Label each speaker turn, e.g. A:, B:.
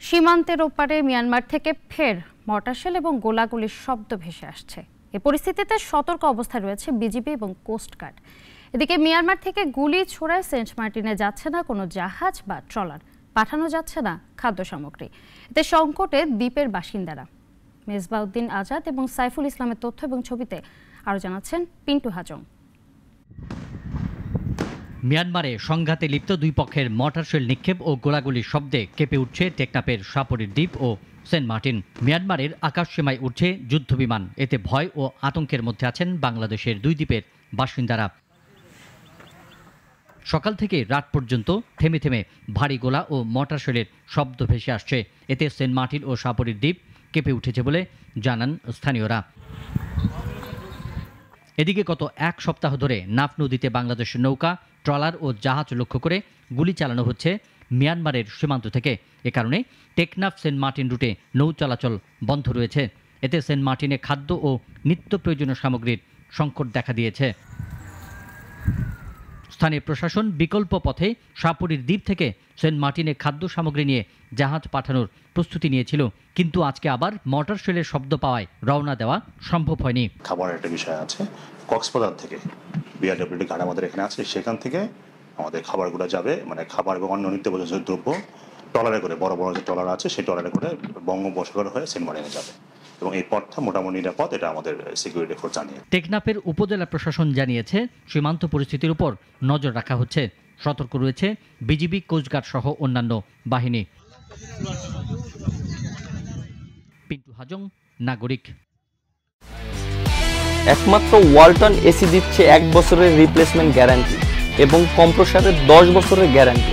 A: সীমান্তের ওপারে মিয়ানমার থেকে ফের মর্টারশেল এবং গোলাগুলির শব্দ ভেসে আসছে। এ পরিস্থিতিতে সতর্ক অবস্থায় রয়েছে বিজিবি এবং কোস্টগার্ড। এদিকে মিয়ানমার থেকে গুলি ছোড়ায় সেন্ট মার্টিনে যাচ্ছে না কোনো জাহাজ বা ট্রলার, পাঠানো যাচ্ছে না খাদ্য সামগ্রী। এতে সংকটে দ্বীপের বাসিন্দারা। মেজবাউদ্দিন আজাদ এবং সাইফুল ইসলামের তথ্য এবং ছবিতে আরও জানাচ্ছেন পিন্টু হাজং।
B: মিয়ানমারে সংঘাতে লিপ্ত দুই পক্ষের মর্টারশেল নিক্ষেপ ও গোলাগুলির শব্দে কেঁপে উঠছে টেকনাফের সাপুরির দ্বীপ ও সেন্ট মার্টিন। মিয়ানমারের আকাশসীমায় উঠছে যুদ্ধবিমান। এতে ভয় ও আতঙ্কের মধ্যে আছেন বাংলাদেশের দুই দ্বীপের বাসিন্দারা। সকাল থেকে রাত পর্যন্ত থেমে থেমে ভারী গোলা ও মর্টারশেলের শব্দ ভেসে আসছে। এতে সেন্ট মার্টিন ও সাপুরির দ্বীপ কেঁপে উঠেছে বলে জানান স্থানীয়রা। এদিকে গত এক সপ্তাহ ধরে নাফ নদীতে বাংলাদেশের নৌকা, ট্রলার ও জাহাজ লক্ষ্য করে গুলি চালানো হচ্ছে মিয়ানমারের সীমান্ত থেকে। এ কারণে টেকনাফ সেন্ট মার্টিন রুটে নৌ চলাচল বন্ধ রয়েছে। এতে সেন্ট মার্টিনে খাদ্য ও নিত্য প্রয়োজনীয় সামগ্রীর সংকট দেখা দিয়েছে। স্থানীয় প্রশাসন বিকল্প পথে সাপুরির দ্বীপ থেকে সেন্ট মার্টিনে খাদ্য সামগ্রী নিয়ে জাহাজ পাঠানোর প্রস্তুতি নিয়েছিল, কিন্তু আজকে আবার মর্টারশেলের শব্দ পাওয়ায় রওনা দেওয়া সম্ভব হয়নি।
C: খাবারের একটা বিষয় আছে, কক্সবাজার থেকে বিআরডব্লিউডি ঘাট আমাদের এখানে আছে, সেখান থেকে আমাদের খাবারগুলো যাবে, মানে খাবার এবং অন্য নিত্য প্রয়োজনীয় দ্রব্য ট্রলারে করে, বড় বড় যে ট্রলার আছে সেই ট্রলারে করে বঙ্গোপসাগর হয়ে সেন্ট মার্টিনে যাবে এবং এই পথটা মোটামুটি নিরাপদ, এটা আমাদের সিকিউরিটি ফোর্স জানিয়ে।
B: টেকনাফের উপজেলা প্রশাসন জানিয়েছে সীমান্ত পরিস্থিতির উপর নজর রাখা হচ্ছে। সতর্ক রয়েছে বিজিবি, কোস্টগার্ড সহ অন্যান্য বাহিনী। পিন্টু হাজং, নাগরিক।
D: একমাত্র ওয়ালটন এসি দিচ্ছে 1 বছরের রিপ্লেসমেন্ট গ্যারান্টি এবং কম্প্রেসারের 10 বছরের গ্যারান্টি।